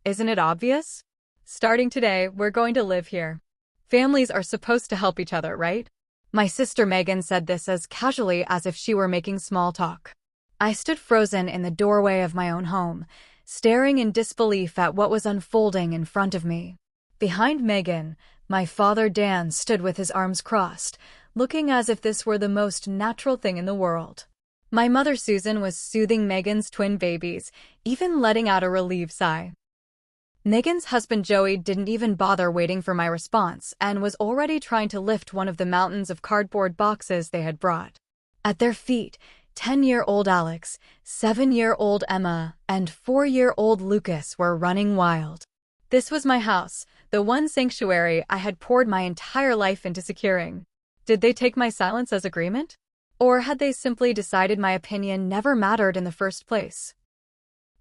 Isn't it obvious? Starting today, we're going to live here. Families are supposed to help each other, right? My sister Megan said this as casually as if she were making small talk. I stood frozen in the doorway of my own home, staring in disbelief at what was unfolding in front of me. Behind Megan, my father Dan stood with his arms crossed, looking as if this were the most natural thing in the world. My mother Susan was soothing Megan's twin babies, even letting out a relieved sigh. Megan's husband Joey didn't even bother waiting for my response and was already trying to lift one of the mountains of cardboard boxes they had brought. At their feet, 10-year-old Alex, 7-year-old Emma, and 4-year-old Lucas were running wild. This was my house, the one sanctuary I had poured my entire life into securing. Did they take my silence as agreement? Or had they simply decided my opinion never mattered in the first place?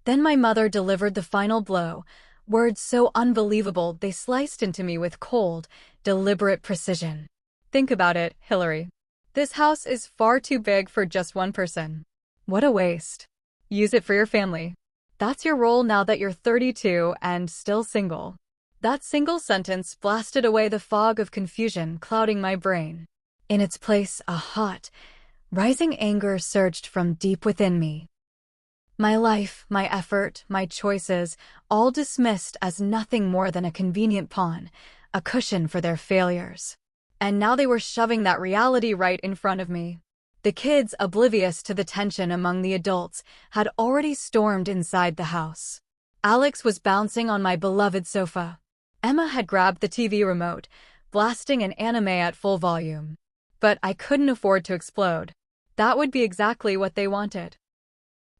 Then my mother delivered the final blow, words so unbelievable they sliced into me with cold, deliberate precision. Think about it, Hillary. This house is far too big for just one person. What a waste. Use it for your family. That's your role now that you're 32 and still single. That single sentence blasted away the fog of confusion clouding my brain. In its place, a hot, rising anger surged from deep within me. My life, my effort, my choices, all dismissed as nothing more than a convenient pawn, a cushion for their failures. And now they were shoving that reality right in front of me. The kids, oblivious to the tension among the adults, had already stormed inside the house. Alex was bouncing on my beloved sofa. Emma had grabbed the TV remote, blasting an anime at full volume. But I couldn't afford to explode. That would be exactly what they wanted.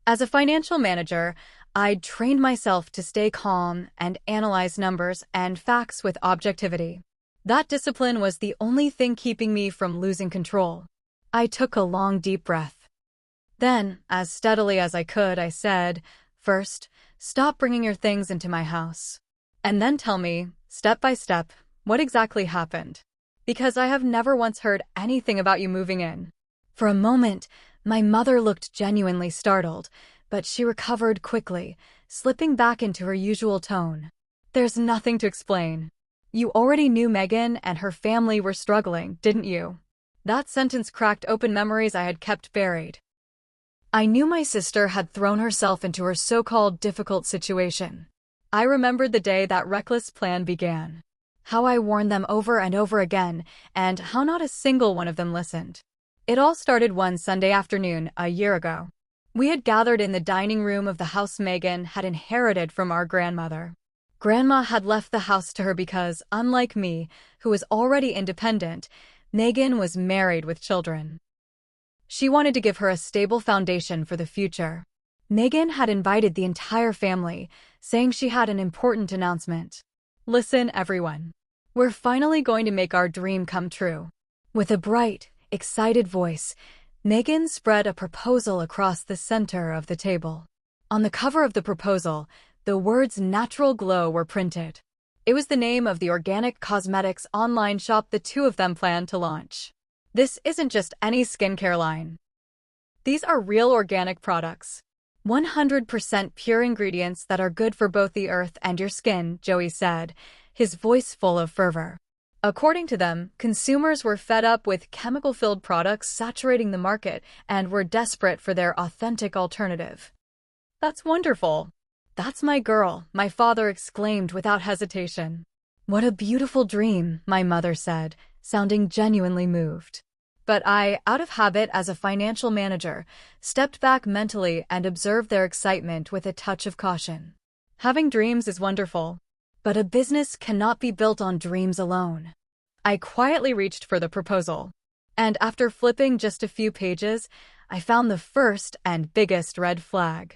As a financial manager, I'd trained myself to stay calm and analyze numbers and facts with objectivity. That discipline was the only thing keeping me from losing control. I took a long, deep breath. Then, as steadily as I could, I said, "First, stop bringing your things into my house. And then tell me, step by step, what exactly happened. Because I have never once heard anything about you moving in." For a moment, my mother looked genuinely startled, but she recovered quickly, slipping back into her usual tone. "There's nothing to explain. You already knew Megan and her family were struggling, didn't you?" That sentence cracked open memories I had kept buried. I knew my sister had thrown herself into her so-called difficult situation. I remembered the day that reckless plan began. How I warned them over and over again, and how not a single one of them listened. It all started one Sunday afternoon a year ago. We had gathered in the dining room of the house Megan had inherited from our grandmother. Grandma had left the house to her because, unlike me, who was already independent, Megan was married with children. She wanted to give her a stable foundation for the future. Megan had invited the entire family, saying she had an important announcement. "Listen, everyone. We're finally going to make our dream come true." With a bright, excited voice, Megan spread a proposal across the center of the table. On the cover of the proposal, the words "Natural Glow" were printed. It was the name of the organic cosmetics online shop the two of them planned to launch. This isn't just any skincare line. These are real organic products. 100% pure ingredients that are good for both the earth and your skin, Joey said, his voice full of fervor. According to them, consumers were fed up with chemical-filled products saturating the market and were desperate for their authentic alternative. "That's wonderful. That's my girl," my father exclaimed without hesitation. "What a beautiful dream," my mother said, sounding genuinely moved. But I, out of habit as a financial manager, stepped back mentally and observed their excitement with a touch of caution. Having dreams is wonderful, but a business cannot be built on dreams alone. I quietly reached for the proposal, and after flipping just a few pages, I found the first and biggest red flag.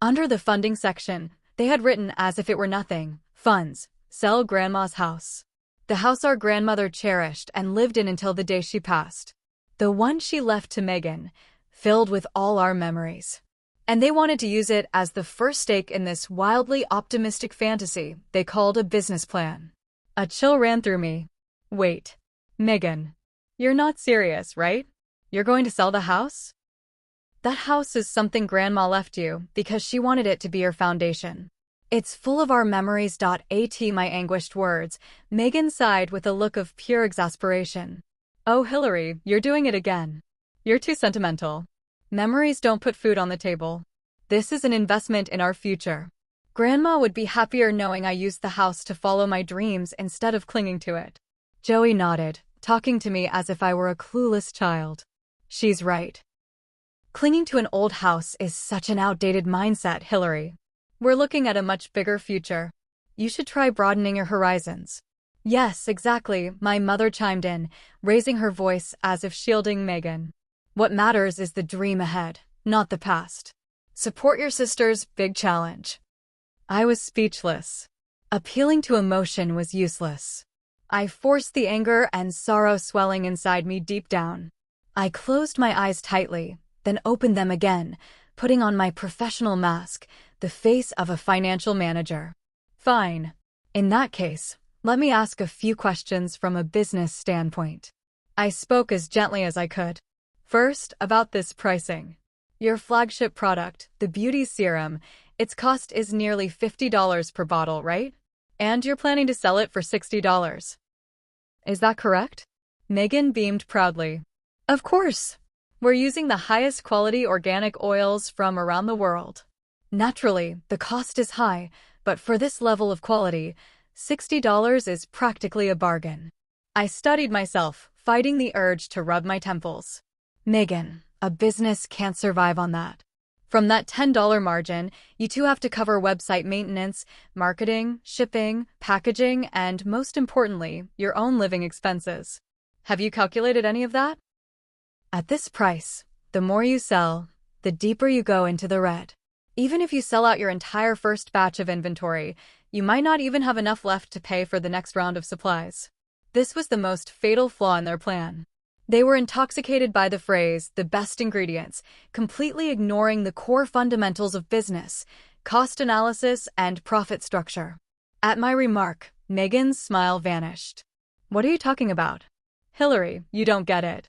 Under the funding section, they had written as if it were nothing, "Funds, sell Grandma's house." The house our grandmother cherished and lived in until the day she passed. The one she left to Megan, filled with all our memories. And they wanted to use it as the first stake in this wildly optimistic fantasy they called a business plan. A chill ran through me. Wait, Megan, you're not serious, right? You're going to sell the house? That house is something Grandma left you because she wanted it to be your foundation. It's full of our memories. At my anguished words, Megan sighed with a look of pure exasperation. Oh, Hillary, you're doing it again. You're too sentimental. Memories don't put food on the table. This is an investment in our future. Grandma would be happier knowing I used the house to follow my dreams instead of clinging to it. Joey nodded, talking to me as if I were a clueless child. She's right. Clinging to an old house is such an outdated mindset, Hillary. We're looking at a much bigger future. You should try broadening your horizons. Yes, exactly, my mother chimed in, raising her voice as if shielding Megan. What matters is the dream ahead, not the past. Support your sister's big challenge. I was speechless. Appealing to emotion was useless. I forced the anger and sorrow swelling inside me deep down. I closed my eyes tightly, then opened them again, putting on my professional mask, the face of a financial manager. Fine. In that case, let me ask a few questions from a business standpoint. I spoke as gently as I could. First, about this pricing. Your flagship product, the beauty serum, its cost is nearly $50 per bottle, right? And you're planning to sell it for $60. Is that correct? Megan beamed proudly. Of course. We're using the highest quality organic oils from around the world. Naturally, the cost is high, but for this level of quality, $60 is practically a bargain. I studied myself, fighting the urge to rub my temples. Megan, a business can't survive on that. From that $10 margin, you two have to cover website maintenance, marketing, shipping, packaging, and most importantly, your own living expenses. Have you calculated any of that? At this price, the more you sell, the deeper you go into the red. Even if you sell out your entire first batch of inventory, you might not even have enough left to pay for the next round of supplies. This was the most fatal flaw in their plan. They were intoxicated by the phrase, the best ingredients, completely ignoring the core fundamentals of business, cost analysis, and profit structure. At my remark, Megan's smile vanished. What are you talking about? Hillary, you don't get it.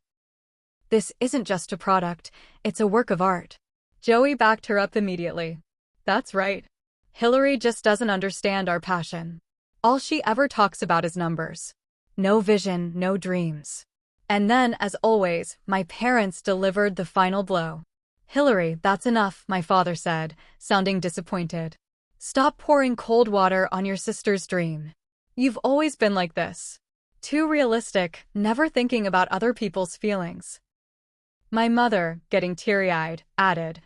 This isn't just a product, it's a work of art. Joey backed her up immediately. That's right. Hillary just doesn't understand our passion. All she ever talks about is numbers. No vision, no dreams. And then, as always, my parents delivered the final blow. Hillary, that's enough, my father said, sounding disappointed. Stop pouring cold water on your sister's dream. You've always been like this. Too realistic, never thinking about other people's feelings. My mother, getting teary-eyed, added.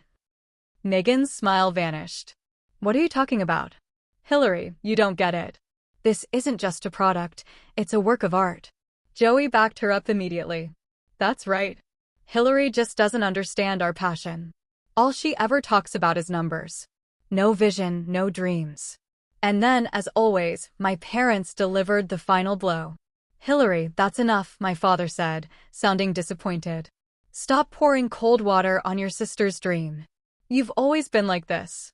Megan's smile vanished. What are you talking about? Hillary, you don't get it. This isn't just a product, it's a work of art. Joey backed her up immediately. That's right. Hillary just doesn't understand our passion. All she ever talks about is numbers. No vision, no dreams. And then, as always, my parents delivered the final blow. Hillary, that's enough, my father said, sounding disappointed. Stop pouring cold water on your sister's dream. You've always been like this.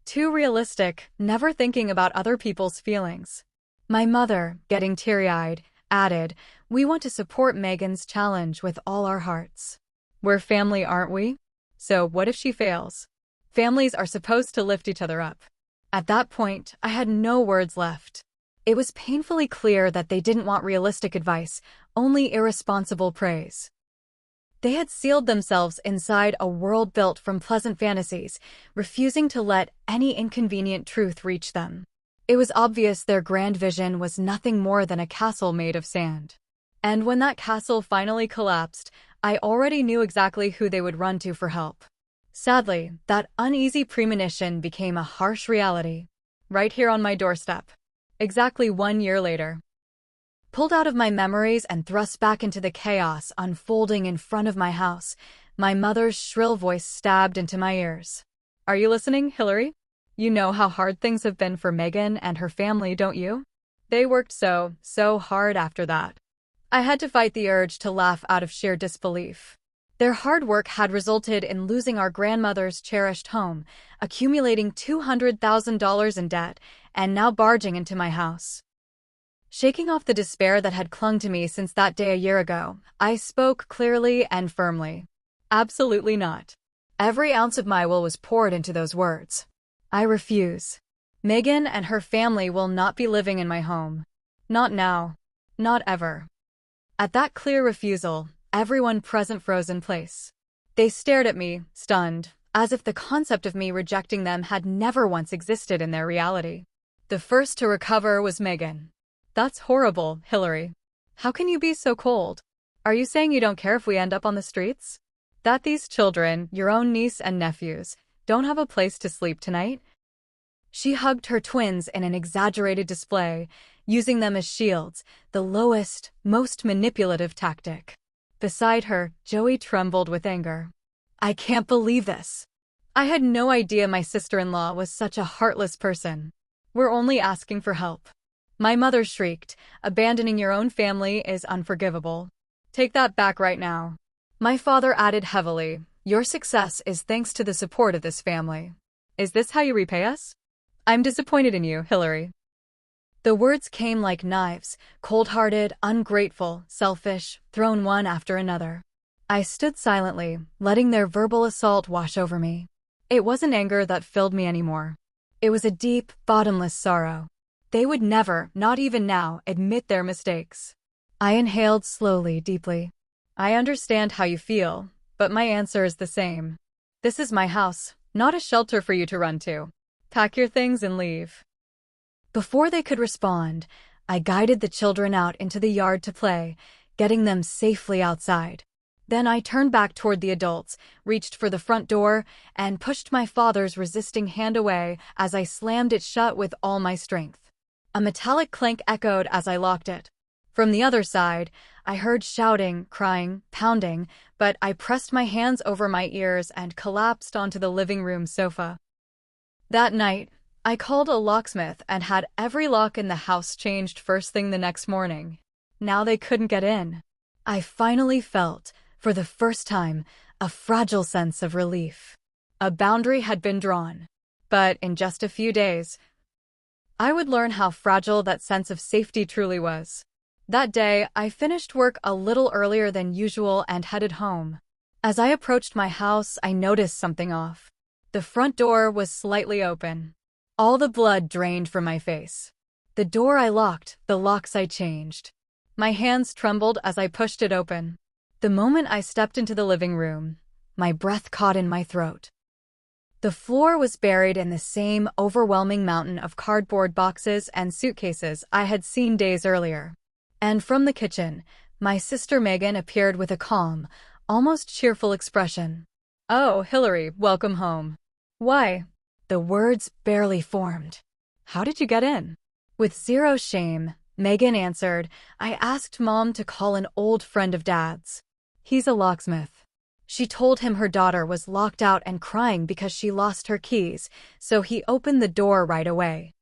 Too realistic, never thinking about other people's feelings. My mother, getting teary-eyed, added, we want to support Megan's challenge with all our hearts. We're family, aren't we? So what if she fails? Families are supposed to lift each other up. At that point, I had no words left. It was painfully clear that they didn't want realistic advice, only irresponsible praise. They had sealed themselves inside a world built from pleasant fantasies, refusing to let any inconvenient truth reach them. It was obvious their grand vision was nothing more than a castle made of sand. And when that castle finally collapsed, I already knew exactly who they would run to for help. Sadly, that uneasy premonition became a harsh reality. Right here on my doorstep. Exactly 1 year later. Pulled out of my memories and thrust back into the chaos unfolding in front of my house, my mother's shrill voice stabbed into my ears. Are you listening, Hillary? You know how hard things have been for Megan and her family, don't you? They worked so hard after that. I had to fight the urge to laugh out of sheer disbelief. Their hard work had resulted in losing our grandmother's cherished home, accumulating $200,000 in debt, and now barging into my house. Shaking off the despair that had clung to me since that day a year ago, I spoke clearly and firmly. Absolutely not. Every ounce of my will was poured into those words. I refuse. Megan and her family will not be living in my home. Not now. Not ever. At that clear refusal, everyone present froze in place. They stared at me, stunned, as if the concept of me rejecting them had never once existed in their reality. The first to recover was Megan. That's horrible, Hillary. How can you be so cold? Are you saying you don't care if we end up on the streets? That these children, your own niece and nephews, don't have a place to sleep tonight? She hugged her twins in an exaggerated display, using them as shields, the lowest, most manipulative tactic. Beside her, Joey trembled with anger. I can't believe this. I had no idea my sister-in-law was such a heartless person. We're only asking for help. My mother shrieked, abandoning your own family is unforgivable. Take that back right now. My father added heavily, your success is thanks to the support of this family. Is this how you repay us? I'm disappointed in you, Hillary. The words came like knives, cold-hearted, ungrateful, selfish, thrown one after another. I stood silently, letting their verbal assault wash over me. It wasn't anger that filled me anymore. It was a deep, bottomless sorrow. They would never, not even now, admit their mistakes. I inhaled slowly, deeply. I understand how you feel, but my answer is the same. This is my house, not a shelter for you to run to. Pack your things and leave. Before they could respond, I guided the children out into the yard to play, getting them safely outside. Then I turned back toward the adults, reached for the front door, and pushed my father's resisting hand away as I slammed it shut with all my strength. A metallic clank echoed as I locked it. From the other side, I heard shouting, crying, pounding, but I pressed my hands over my ears and collapsed onto the living room sofa. That night, I called a locksmith and had every lock in the house changed first thing the next morning. Now they couldn't get in. I finally felt, for the first time, a fragile sense of relief. A boundary had been drawn. But in just a few days, I would learn how fragile that sense of safety truly was. That day, I finished work a little earlier than usual and headed home. As I approached my house, I noticed something off. The front door was slightly open. All the blood drained from my face. The door I locked, the locks I changed. My hands trembled as I pushed it open. The moment I stepped into the living room, my breath caught in my throat. The floor was buried in the same overwhelming mountain of cardboard boxes and suitcases I had seen days earlier. And from the kitchen, my sister Megan appeared with a calm, almost cheerful expression. Oh, Hillary, welcome home. Why? The words barely formed. How did you get in? With zero shame, Megan answered, I asked Mom to call an old friend of Dad's. He's a locksmith. She told him her daughter was locked out and crying because she lost her keys, so he opened the door right away.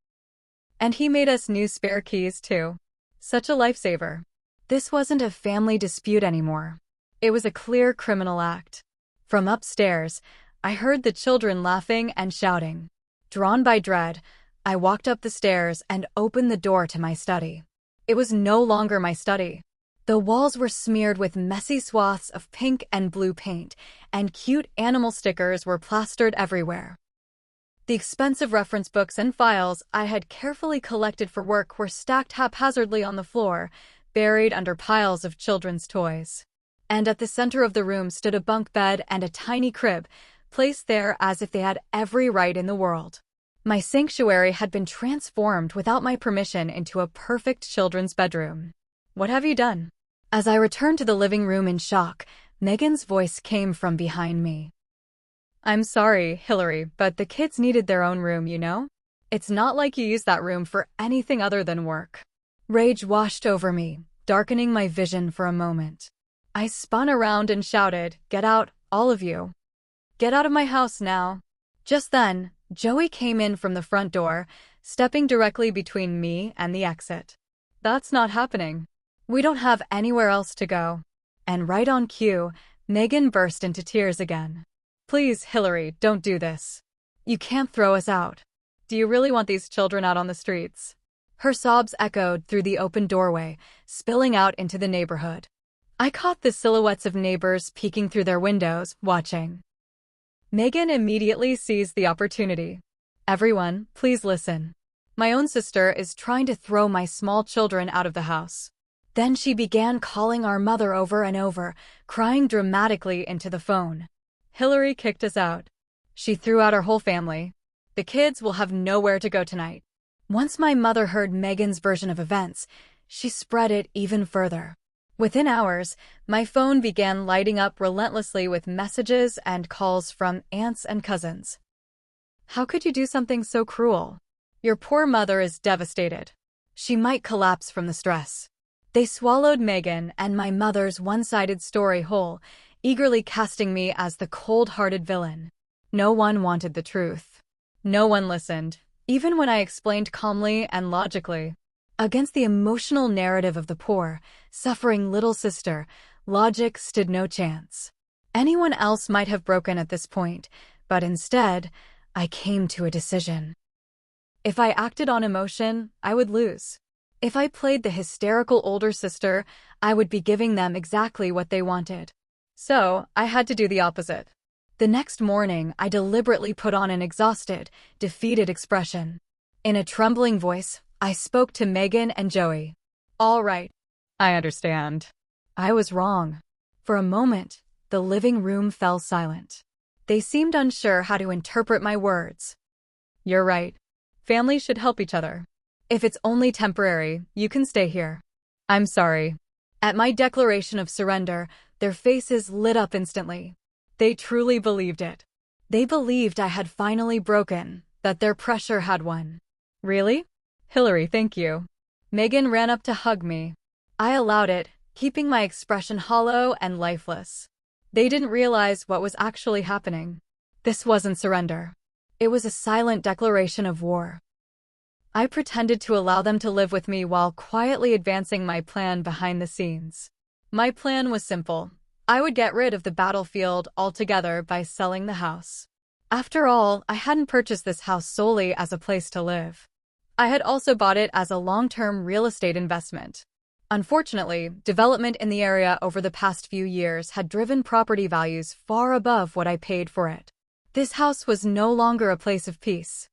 And he made us new spare keys, too. Such a lifesaver. This wasn't a family dispute anymore. It was a clear criminal act. From upstairs, I heard the children laughing and shouting. Drawn by dread, I walked up the stairs and opened the door to my study. It was no longer my study. The walls were smeared with messy swaths of pink and blue paint, and cute animal stickers were plastered everywhere. The expensive reference books and files I had carefully collected for work were stacked haphazardly on the floor, buried under piles of children's toys. And at the center of the room stood a bunk bed and a tiny crib, placed there as if they had every right in the world. My sanctuary had been transformed without my permission into a perfect children's bedroom. What have you done? As I returned to the living room in shock, Megan's voice came from behind me. I'm sorry, Hillary, but the kids needed their own room, you know? It's not like you used that room for anything other than work. Rage washed over me, darkening my vision for a moment. I spun around and shouted, Get out, all of you. Get out of my house now. Just then, Joey came in from the front door, stepping directly between me and the exit. That's not happening. We don't have anywhere else to go. And right on cue, Megan burst into tears again. Please, Hillary, don't do this. You can't throw us out. Do you really want these children out on the streets? Her sobs echoed through the open doorway, spilling out into the neighborhood. I caught the silhouettes of neighbors peeking through their windows, watching. Megan immediately seized the opportunity. Everyone, please listen. My own sister is trying to throw my small children out of the house. Then she began calling our mother over and over, crying dramatically into the phone. Hillary kicked us out. She threw out our whole family. The kids will have nowhere to go tonight. Once my mother heard Megan's version of events, she spread it even further. Within hours, my phone began lighting up relentlessly with messages and calls from aunts and cousins. How could you do something so cruel? Your poor mother is devastated. She might collapse from the stress. They swallowed Megan and my mother's one-sided story whole, eagerly casting me as the cold-hearted villain. No one wanted the truth. No one listened, even when I explained calmly and logically. Against the emotional narrative of the poor, suffering little sister, logic stood no chance. Anyone else might have broken at this point, but instead, I came to a decision. If I acted on emotion, I would lose. If I played the hysterical older sister, I would be giving them exactly what they wanted. So, I had to do the opposite. The next morning, I deliberately put on an exhausted, defeated expression. In a trembling voice, I spoke to Megan and Joey. All right. I understand. I was wrong. For a moment, the living room fell silent. They seemed unsure how to interpret my words. You're right. Families should help each other. If it's only temporary, you can stay here. I'm sorry. At my declaration of surrender, their faces lit up instantly. They truly believed it. They believed I had finally broken, that their pressure had won. Really? Hillary, thank you. Megan ran up to hug me. I allowed it, keeping my expression hollow and lifeless. They didn't realize what was actually happening. This wasn't surrender. It was a silent declaration of war. I pretended to allow them to live with me while quietly advancing my plan behind the scenes. My plan was simple. I would get rid of the battlefield altogether by selling the house. After all, I hadn't purchased this house solely as a place to live. I had also bought it as a long-term real estate investment. Unfortunately, development in the area over the past few years had driven property values far above what I paid for it. This house was no longer a place of peace.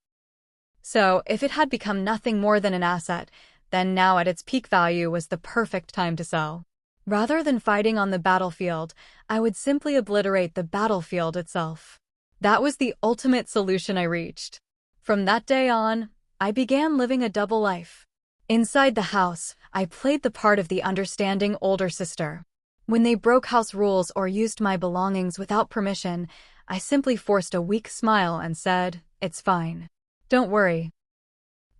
So, if it had become nothing more than an asset, then now at its peak value was the perfect time to sell. Rather than fighting on the battlefield, I would simply obliterate the battlefield itself. That was the ultimate solution I reached. From that day on, I began living a double life. Inside the house, I played the part of the understanding older sister. When they broke house rules or used my belongings without permission, I simply forced a weak smile and said, "It's fine. Don't worry."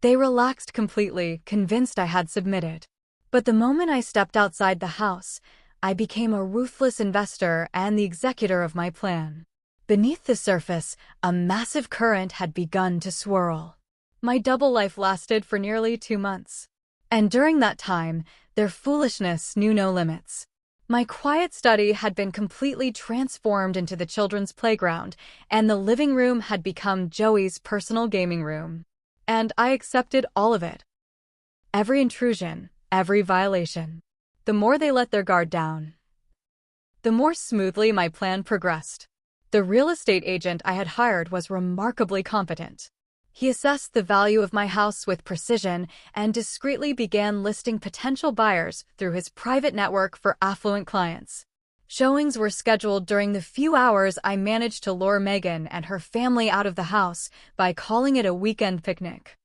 They relaxed completely, convinced I had submitted. But the moment I stepped outside the house, I became a ruthless investor and the executor of my plan. Beneath the surface, a massive current had begun to swirl. My double life lasted for nearly 2 months. And during that time, their foolishness knew no limits. My quiet study had been completely transformed into the children's playground, and the living room had become Joey's personal gaming room. And I accepted all of it. Every intrusion, every violation. The more they let their guard down, the more smoothly my plan progressed. The real estate agent I had hired was remarkably competent. He assessed the value of my house with precision and discreetly began listing potential buyers through his private network for affluent clients. Showings were scheduled during the few hours I managed to lure Megan and her family out of the house by calling it a weekend picnic.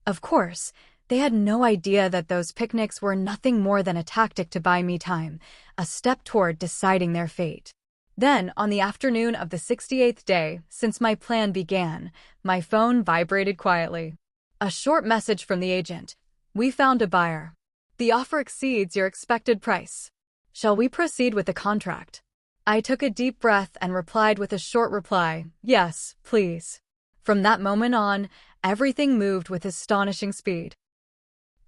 Of course, they had no idea that those picnics were nothing more than a tactic to buy me time, a step toward deciding their fate. Then, on the afternoon of the 68th day since my plan began, my phone vibrated quietly. A short message from the agent. "We found a buyer. The offer exceeds your expected price. Shall we proceed with the contract?" I took a deep breath and replied with a short reply, "Yes, please." From that moment on, everything moved with astonishing speed.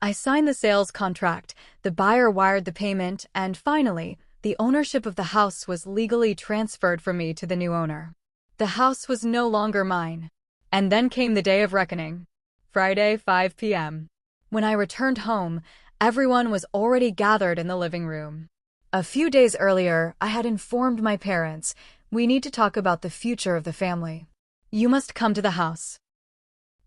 I signed the sales contract, the buyer wired the payment, and finally, the ownership of the house was legally transferred from me to the new owner. The house was no longer mine. And then came the day of reckoning. Friday, 5 p.m. When I returned home, everyone was already gathered in the living room. A few days earlier, I had informed my parents, "We need to talk about the future of the family. You must come to the house."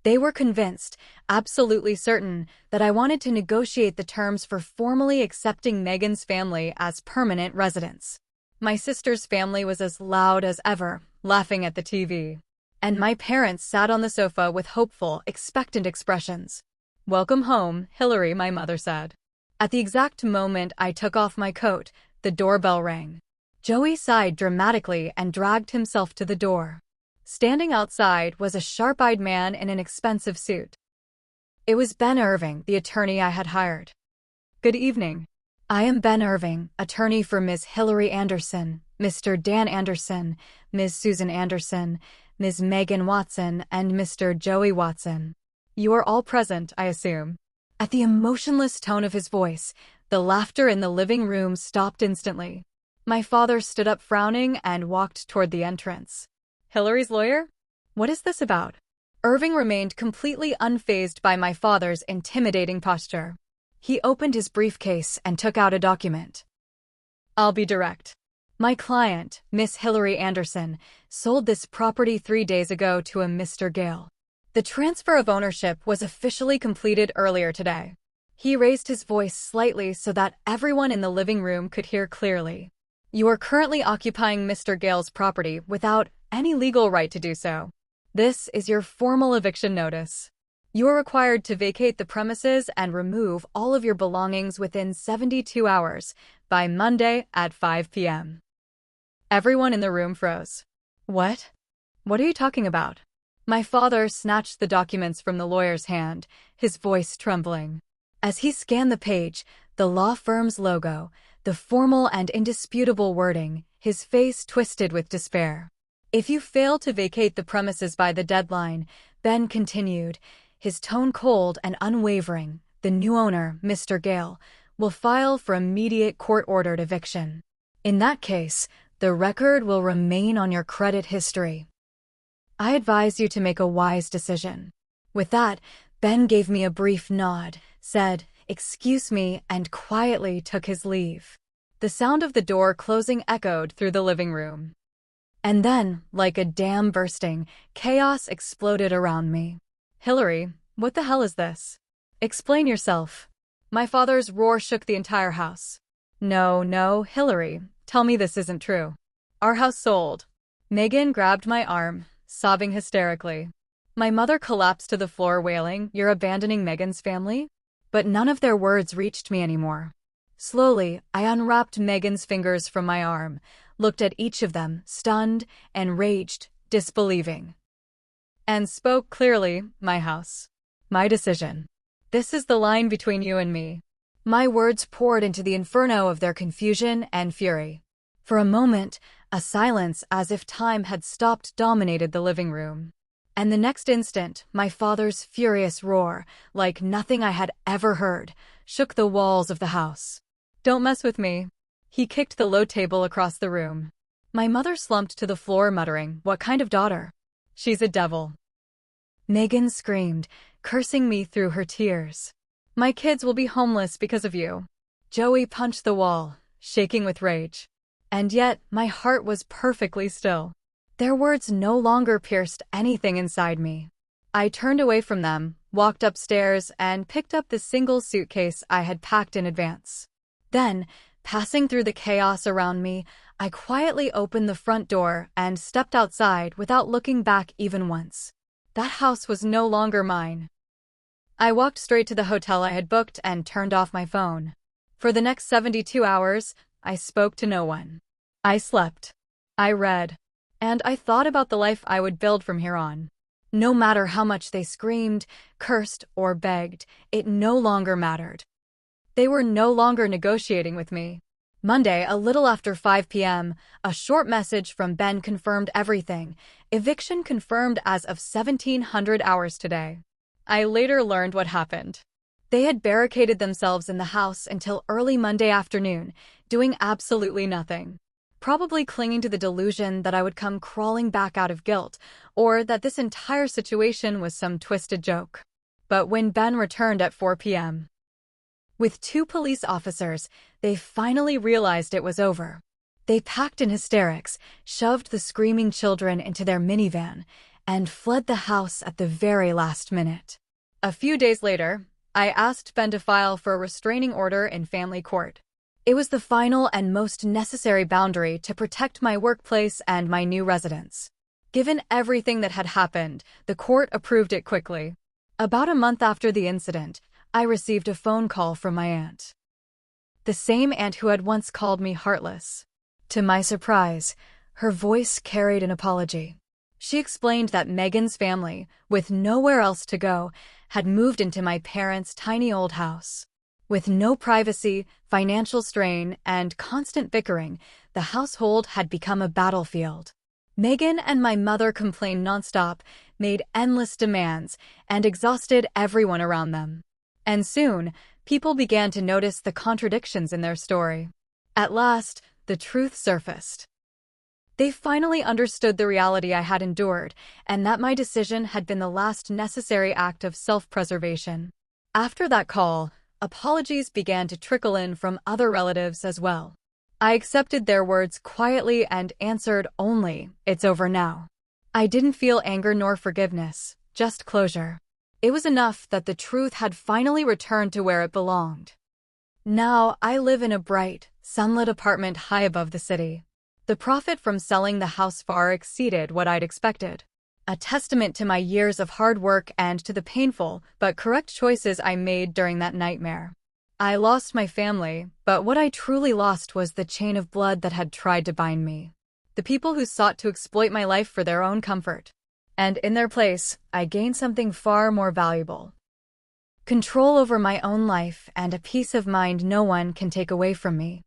They were convinced, absolutely certain, that I wanted to negotiate the terms for formally accepting Megan's family as permanent residents. My sister's family was as loud as ever, laughing at the TV. And my parents sat on the sofa with hopeful, expectant expressions. "Welcome home, Hillary," my mother said. At the exact moment I took off my coat, the doorbell rang. Joey sighed dramatically and dragged himself to the door. Standing outside was a sharp-eyed man in an expensive suit. It was Ben Irving, the attorney I had hired. "Good evening. I am Ben Irving, attorney for Ms. Hillary Anderson, Mr. Dan Anderson, Ms. Susan Anderson, Ms. Megan Watson, and Mr. Joey Watson. You are all present, I assume." At the emotionless tone of his voice, the laughter in the living room stopped instantly. My father stood up frowning and walked toward the entrance. "Hillary's lawyer? What is this about?" Irving remained completely unfazed by my father's intimidating posture. He opened his briefcase and took out a document. "I'll be direct. My client, Miss Hillary Anderson, sold this property 3 days ago to a Mr. Gale. The transfer of ownership was officially completed earlier today." He raised his voice slightly so that everyone in the living room could hear clearly. "You are currently occupying Mr. Gale's property without any legal right to do so. This is your formal eviction notice. You are required to vacate the premises and remove all of your belongings within 72 hours by Monday at 5 p.m. Everyone in the room froze. "What? What are you talking about?" My father snatched the documents from the lawyer's hand, his voice trembling. As he scanned the page, the law firm's logo, the formal and indisputable wording, his face twisted with despair. "If you fail to vacate the premises by the deadline," Ben continued, his tone cold and unwavering, "the new owner, Mr. Gale, will file for immediate court-ordered eviction. In that case, the record will remain on your credit history. I advise you to make a wise decision." With that, Ben gave me a brief nod, said, "Excuse me," and quietly took his leave. The sound of the door closing echoed through the living room. And then, like a dam bursting, chaos exploded around me. "Hillary, what the hell is this? Explain yourself." My father's roar shook the entire house. No, Hillary, tell me this isn't true. Our house sold." Megan grabbed my arm, sobbing hysterically. My mother collapsed to the floor wailing, "You're abandoning Megan's family?" But none of their words reached me anymore. Slowly, I unwrapped Megan's fingers from my arm, looked at each of them, stunned, enraged, disbelieving. "And spoke clearly, my house. My decision. This is the line between you and me." My words poured into the inferno of their confusion and fury. For a moment, a silence as if time had stopped dominated the living room. And the next instant, my father's furious roar, like nothing I had ever heard, shook the walls of the house. "Don't mess with me." He kicked the low table across the room. My mother slumped to the floor muttering, "What kind of daughter? She's a devil." Megan screamed, cursing me through her tears. "My kids will be homeless because of you." Joey punched the wall, shaking with rage. And yet, my heart was perfectly still. Their words no longer pierced anything inside me. I turned away from them, walked upstairs, and picked up the single suitcase I had packed in advance. Then, passing through the chaos around me, I quietly opened the front door and stepped outside without looking back even once. That house was no longer mine. I walked straight to the hotel I had booked and turned off my phone. For the next 72 hours, I spoke to no one. I slept. I read. And I thought about the life I would build from here on. No matter how much they screamed, cursed, or begged, it no longer mattered. They were no longer negotiating with me. Monday, a little after 5 p.m., a short message from Ben confirmed everything. Eviction confirmed as of 1700 hours today. I later learned what happened. They had barricaded themselves in the house until early Monday afternoon, doing absolutely nothing. Probably clinging to the delusion that I would come crawling back out of guilt, or that this entire situation was some twisted joke. But when Ben returned at 4 p.m., with 2 police officers, they finally realized it was over. They packed in hysterics, shoved the screaming children into their minivan, and fled the house at the very last minute. A few days later, I asked Ben to file for a restraining order in family court. It was the final and most necessary boundary to protect my workplace and my new residence. Given everything that had happened, the court approved it quickly. About a month after the incident, I received a phone call from my aunt. The same aunt who had once called me heartless. To my surprise, her voice carried an apology. She explained that Megan's family, with nowhere else to go, had moved into my parents' tiny old house. With no privacy, financial strain, and constant bickering, the household had become a battlefield. Megan and my mother complained nonstop, made endless demands, and exhausted everyone around them. And soon, people began to notice the contradictions in their story. At last, the truth surfaced. They finally understood the reality I had endured, and that my decision had been the last necessary act of self-preservation. After that call, apologies began to trickle in from other relatives as well. I accepted their words quietly and answered only, "It's over now." I didn't feel anger nor forgiveness, just closure. It was enough that the truth had finally returned to where it belonged. Now, I live in a bright, sunlit apartment high above the city. The profit from selling the house far exceeded what I'd expected. A testament to my years of hard work and to the painful but correct choices I made during that nightmare. I lost my family, but what I truly lost was the chain of blood that had tried to bind me. The people who sought to exploit my life for their own comfort. And in their place, I gained something far more valuable. Control over my own life and a peace of mind no one can take away from me.